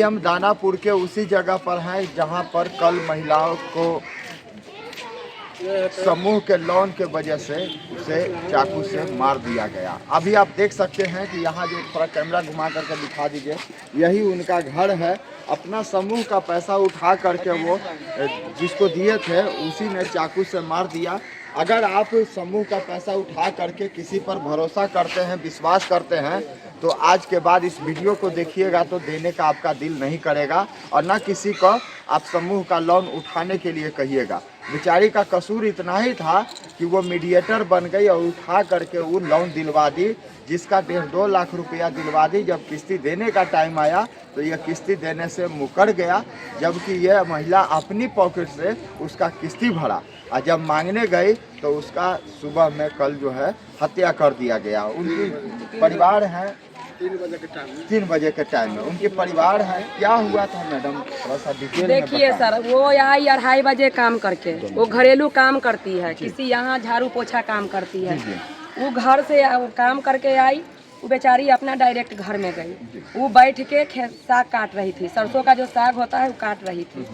हम दानापुर के उसी जगह पर हैं जहां पर कल महिलाओं को समूह के लोन के वजह से उसे चाकू से मार दिया गया। अभी आप देख सकते हैं कि यहाँ जो थोड़ा कैमरा घुमा करके दिखा दीजिए, यही उनका घर है। अपना समूह का पैसा उठा करके वो जिसको दिए थे उसी ने चाकू से मार दिया। अगर आप समूह का पैसा उठा करके किसी पर भरोसा करते हैं, विश्वास करते हैं, तो आज के बाद इस वीडियो को देखिएगा तो देने का आपका दिल नहीं करेगा और ना किसी को आप समूह का लोन उठाने के लिए कहिएगा। बेचारी का कसूर इतना ही था कि वो मीडिएटर बन गई और उठा करके वो लोन दिलवा दी, जिसका 1.5-2 लाख रुपया दिलवा दी। जब किस्ती देने का टाइम आया तो यह किस्ती देने से मुकर गया, जबकि यह महिला अपनी पॉकेट से उसका किस्ती भरा और जब मांगने गई तो उसका सुबह में कल जो है हत्या कर दिया गया। उनकी परिवार है 3 बजे के टाइम में उनके परिवार है। क्या हुआ था मैडम, थोड़ा सा डिटेल में देखिए सर, वो यहाँ 2:30 बजे काम करके वो घरेलू काम करती है, किसी यहाँ झाड़ू पोछा काम करती है। वो घर से काम करके आई, वो बेचारी अपना डायरेक्ट घर में गई। वो बैठ के साग काट रही थी, सरसों का जो साग होता है वो काट रही थी।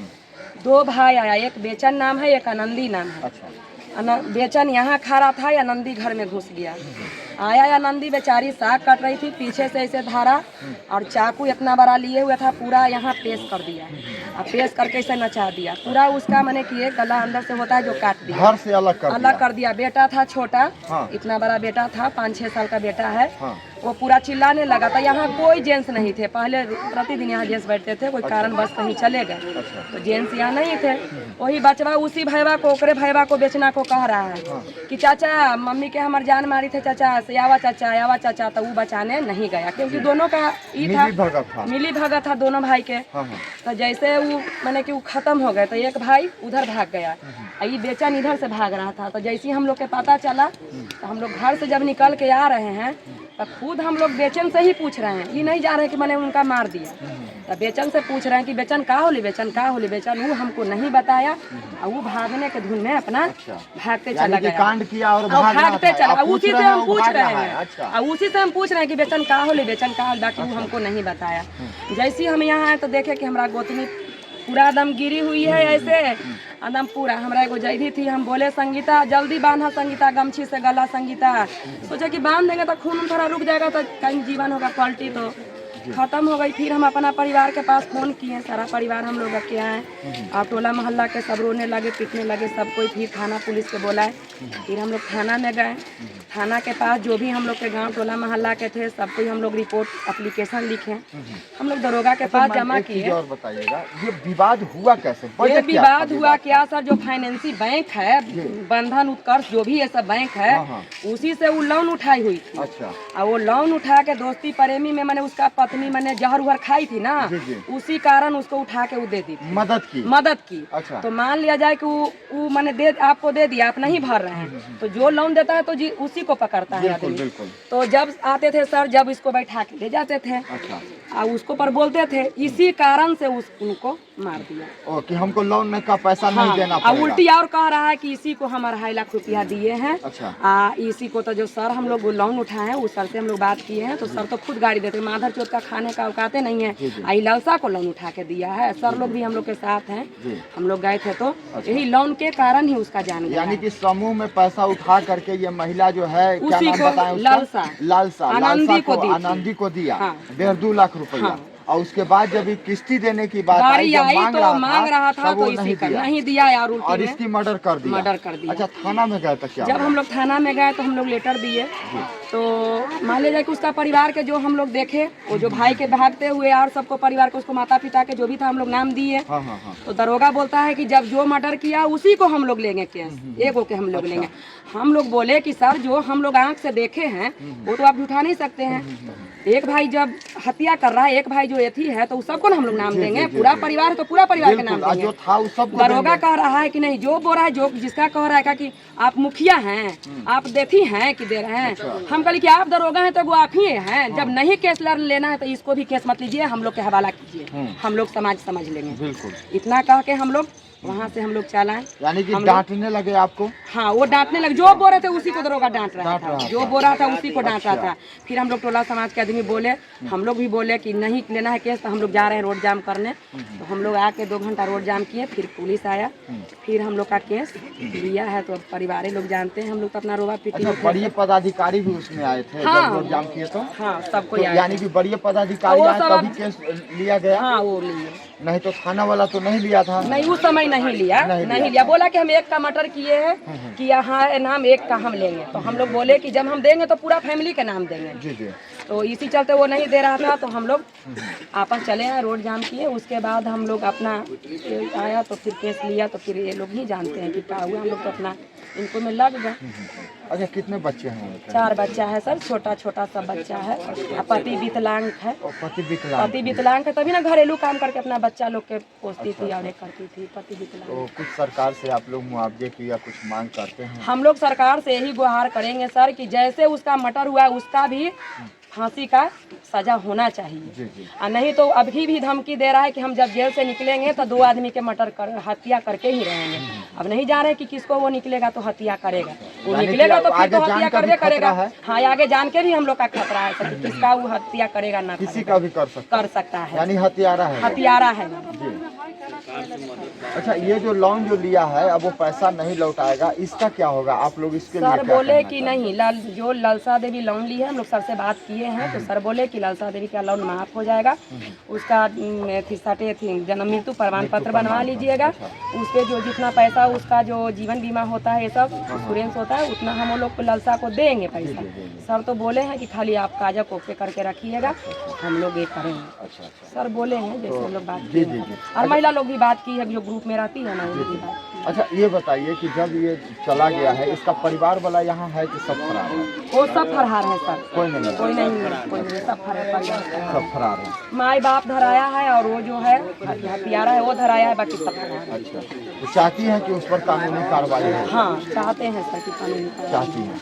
2 भाई आया, एक बेचन नाम है, एक आनंदी नाम है। बेचन यहाँ खा रहा था, आनंदी घर में घुस गया। आया आनंदी, बेचारी साग काट रही थी, पीछे से ऐसे धारा और चाकू इतना बड़ा लिए हुआ था, पूरा यहाँ पेश कर दिया और पेश करके इसे नचा दिया पूरा। उसका मैंने किए गला अंदर से होता है जो काट दिया, घर से अलग कर दिया। बेटा था छोटा, इतना बड़ा बेटा था, 5-6 साल का बेटा है। वो पूरा चिल्लाने लगा था। यहाँ कोई जेंट्स नहीं थे, पहले प्रतिदिन यहाँ जेंट्स बैठते थे, कोई कारण बस कहीं चले गए तो जेंट्स यहाँ नहीं थे। वही बचवा उसी भैया को, ओकरे भैया को बेचना को कह रहा है कि चाचा मम्मी के हमार जान मारी थे, चाचा से आवा चाचा। तो वो बचाने नहीं गया क्योंकि दोनों का मिली भगत था दोनों भाई के। तो जैसे वो मैंने कि वो खत्म हो गए तो एक भाई उधर भाग गया, ये बेचन इधर से भाग रहा था। तो जैसे हम लोग के पता चला तो हम लोग घर से जब निकल के आ रहे हैं तो खुद हम लोग बेचन से ही पूछ रहे हैं, ये नहीं जा रहे कि मैंने उनका मार दिया। तो बेचन से पूछ रहे हैं कि बेचन का होली, बेचन का होली। बेचन वो हमको नहीं बताया और वो भागने के धुन में अपना भागते चला गया, कांड किया और भागते चला। उसी से हम पूछ रहे हैं और उसी से हम पूछ रहे हैं कि बेचन का होली, बेचन का होली, बाकी वो हमको नहीं बताया। जैसे हम यहाँ आए तो देखे कि हमारा गोतनी पूरा एकदम गिरी हुई है, ऐसे एकदम पूरा। हमारा एगो जैदी थी, हम बोले संगीता जल्दी बांधा, संगीता गमछी से गला। संगीता सोचा कि बांध देंगे तो खून थोड़ा रुक जाएगा तो कहीं जीवन होगा, पलटी तो खत्म हो गई। फिर हम अपना परिवार के पास फोन किए, सारा परिवार हम लोग के आए और टोला मोहल्ला के सब रोने लगे, पीटने लगे सब कोई। फिर थाना पुलिस के बुलाए, फिर हम लोग थाना में गए। थाना के पास जो भी हम लोग के गांव टोला मोहल्ला के थे सब कोई हम लोग रिपोर्ट एप्लीकेशन लिखे, हम लोग दरोगा के पास जमा किए। और बताइएगा ये विवाद हुआ कैसे? ये विवाद हुआ क्या सर, जो फाइनेंसी बैंक है, बंधन उत्कर्ष जो भी ये सब बैंक है, उसी से वो लोन उठाई हुई थी। और वो लोन उठा के दोस्ती प्रेमी में मैंने उसका पत्नी मैंने जहर उहर खाई थी ना, उसी कारण उसको उठा के वो दे दी, मदद की। तो मान लिया जाए कि वो मैंने आपको दे दिया, आप नहीं भर रहे हैं, तो जो लोन देता है तो जी उसी को पकड़ता है आदमी। तो जब आते थे सर, जब इसको बैठा के ले जाते थे और उसको पर बोलते थे, इसी कारण से उनको मार दिया कि हमको लोन में का पैसा नहीं देना पड़ेगा। उल्टी और कह रहा है कि इसी को हम 2.5 लाख रुपया दिए हैं। इसी को तो जो सर हम लोग लोन उठाए हैं उस सर से हम लोग बात किए हैं, तो सर तो खुद गाड़ी देते, माधर चौथ का खाने का औकाते नहीं है। आई ललसा को लोन उठा के दिया है, सर लोग भी हम लोग के साथ हैं, हम लोग गए थे तो यही लोन के कारण ही उसका जान गया। यानी कि समूह में पैसा उठा करके ये महिला जो है क्या नाम बताएं उसका? लालसा आनंदी को दिया 1.5-2 लाख रुपया। और उसके बाद जब किस्ती देने की बात आई तो मांग रहा था तो इसी का नहीं दिया यार, और इसकी मर्डर कर दिया। अच्छा, थाना में गए तो क्या? जब हम लोग थाना में गए तो हम लोग लेटर दिए, तो मान लीजिए कि उसका परिवार के जो हम लोग देखे, वो जो भाई के भागते हुए और सबको परिवार को, उसको माता पिता के जो भी था हम लोग नाम दिए। तो दरोगा बोलता है कि जब जो मर्डर किया उसी को हम लोग लेंगे केस, एक के हम लोग लेंगे। हम लोग बोले कि सर जो हम लोग आंख से देखे हैं वो तो आप उठा नहीं सकते हैं। एक भाई जब हत्या कर रहा है, एक भाई जो एथी है, तो सबको ना हम लोग नाम देंगे, पूरा परिवार है तो पूरा परिवार के नाम देंगे। दरोगा कह रहा है कि नहीं, जो बोल रहा है, जो जिसका कह रहा है कि आप मुखिया हैं, आप देखी हैं कि दे रहे हैं। हम कहे कि आप दरोगा हैं तो वो आप ही हैं, जब नहीं केस लेना है तो इसको भी केस मत लीजिए, हम लोग के हवाला कीजिए, हम लोग समाज समझ लेंगे। इतना कह के हम लोग वहाँ से हम लोग चलाए। यानी कि डांटने लगे आपको? हाँ, वो डांटने लगे, जो बोल रहे थे उसी को दरोगा डांट रहा था, जो बोल रहा था उसी को डांट रहा था। फिर हम लोग टोला समाज के आदमी बोले, हम लोग भी बोले कि नहीं लेना है केस, तो हम लोग जा रहे हैं रोड जाम करने। तो हम लोग आके 2 घंटा रोड जाम किए, फिर पुलिस आया, फिर हम लोग का केस लिया है। तो परिवार लोग जानते हैं, हम लोग तो अपना रोवा पीटी। बड़े पदाधिकारी भी उसमें आए थे जब रोड जाम किए? तो हाँ, सबको यानी कि बड़े पदाधिकारी आए तभी केस लिया गया? हाँ, वो लिए, नहीं तो थाना वाला तो नहीं लिया था? नहीं, उस समय नहीं लिया। बोला कि हम एक का मर्डर किए हैं, कि यहाँ नाम एक का हम लेंगे। तो हम लोग बोले कि जब हम देंगे तो पूरा फैमिली का नाम देंगे। जी जी। तो इसी चलते वो नहीं दे रहा था, तो हम लोग आपस चले आए, रोड जाम किए। उसके बाद हम लोग अपना आया तो फिर केस लिया। तो फिर ये लोग ही जानते हैं कि क्या हुआ। हम लोग तो अपना इनको में लग गए। अच्छा, कितने बच्चे हैं? 4 बच्चा है सर, छोटा छोटा सा बच्चा है। पति विकलांग है। पति विकलांग है, तभी ना घरेलू काम करके अपना बच्चा लोग के पोसती थी और करती थी। पति विकलांग। तो कुछ सरकार से आप लोग मुआवजे की या कुछ मांग करते हैं? हम लोग सरकार से यही गुहार करेंगे सर कि जैसे उसका मर्डर हुआ उसका भी फांसी का सजा होना चाहिए। जी जी। और नहीं तो अभी भी धमकी दे रहा है कि हम जब जेल से निकलेंगे तो 2 आदमी के हत्या करके ही रहेंगे। अब नहीं जा रहे कि किसको वो निकलेगा तो हत्या करेगा, वो निकलेगा तो फिर तो हत्या करके करेगा। हाँ, आगे जान के भी हम लोग का खतरा है सर, किसका वो हत्या करेगा ना किसी का भी कर सकता है। यानी हत्यारा है जी। अच्छा, ये जो लोन जो लिया है अब वो पैसा नहीं लौटाएगा, इसका क्या होगा? आप लोग इसके लिए सर बोले कि नहीं, जो ललसा देवी लोन ली है, हम लोग सर से बात किए हैं। तो सर बोले कि ललसा देवी का लोन माफ हो जाएगा, उसका जन्म मृत्यु प्रमाण पत्र बनवा लीजिएगा। उस पर जो जितना पैसा उसका जो जीवन बीमा होता है, ये सब इंश्योरेंस होता है, उतना हम लोग को ललसा को देंगे पैसा। सर तो बोले हैं कि खाली आप कागज कॉपी करके रखिएगा, हम लोग ये करेंगे। सर बोले हैं, जैसे हम लोग बात की है। और महिला लोग भी बात की है, जो ग्रुप में रहती है ना, वो भी बात। अच्छा, ये बताइए कि जब ये चला गया है, इसका परिवार वाला यहाँ है कि सब फरार है? वो सब फरार है सर, कोई नहीं है, सब फरार है। माई बाप धराया है और वो जो है हत्यारा है वो धराया है, बाकी सब फरार है। अच्छा, तो चाहती हैं कि उस पर कानूनी कार्रवाई हो? हाँ, चाहते हैं सर कि कानूनी चाहती हैं।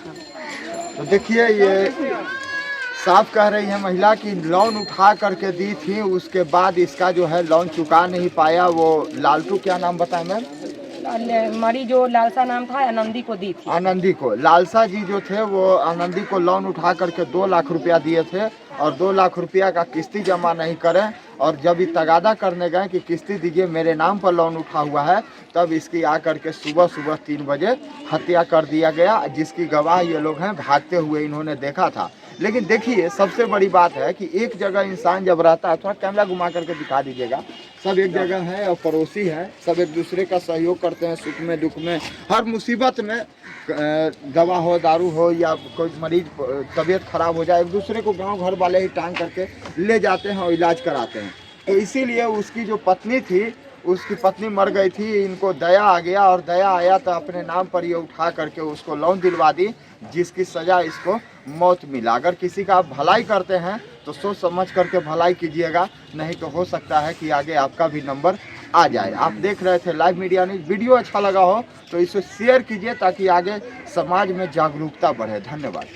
तो देखिए, ये साफ कह रही है महिला कि लोन उठा करके दी थी, उसके बाद इसका जो है लोन चुका नहीं पाया। वो लालटू, क्या नाम बताया मैम? मरी जो लालसा नाम था, आनंदी को दी थी। आनंदी को, लालसा जी जो थे वो आनंदी को लोन उठा करके 2 लाख रुपया दिए थे और 2 लाख रुपया का किस्ती जमा नहीं करें। और जब ये तगादा करने गए कि किस्ती दीजिए, मेरे नाम पर लोन उठा हुआ है, तब इसकी आकर के सुबह 3 बजे हत्या कर दिया गया, जिसकी गवाह ये लोग हैं। भागते हुए इन्होंने देखा था। लेकिन देखिए, सबसे बड़ी बात है कि एक जगह इंसान जब रहता है, थोड़ा कैमरा घुमा करके दिखा दीजिएगा, सब एक जगह है और पड़ोसी है, सब एक दूसरे का सहयोग करते हैं, सुख में दुख में, हर मुसीबत में। दवा हो, दारू हो या कोई मरीज तबीयत खराब हो जाए, एक दूसरे को गांव घर वाले ही टांग करके ले जाते हैं और इलाज कराते हैं। तो इसीलिए उसकी जो पत्नी थी, उसकी पत्नी मर गई थी, इनको दया आ गया और दया आया तो अपने नाम पर ये उठा करके उसको लोन दिलवा दी, जिसकी सज़ा इसको मौत मिला। अगर किसी का आप भलाई करते हैं तो सोच समझ करके भलाई कीजिएगा, नहीं तो हो सकता है कि आगे आपका भी नंबर आ जाए। आप देख रहे थे लाइव मीडिया न्यूज़। वीडियो अच्छा लगा हो तो इसे शेयर कीजिए ताकि आगे समाज में जागरूकता बढ़े। धन्यवाद।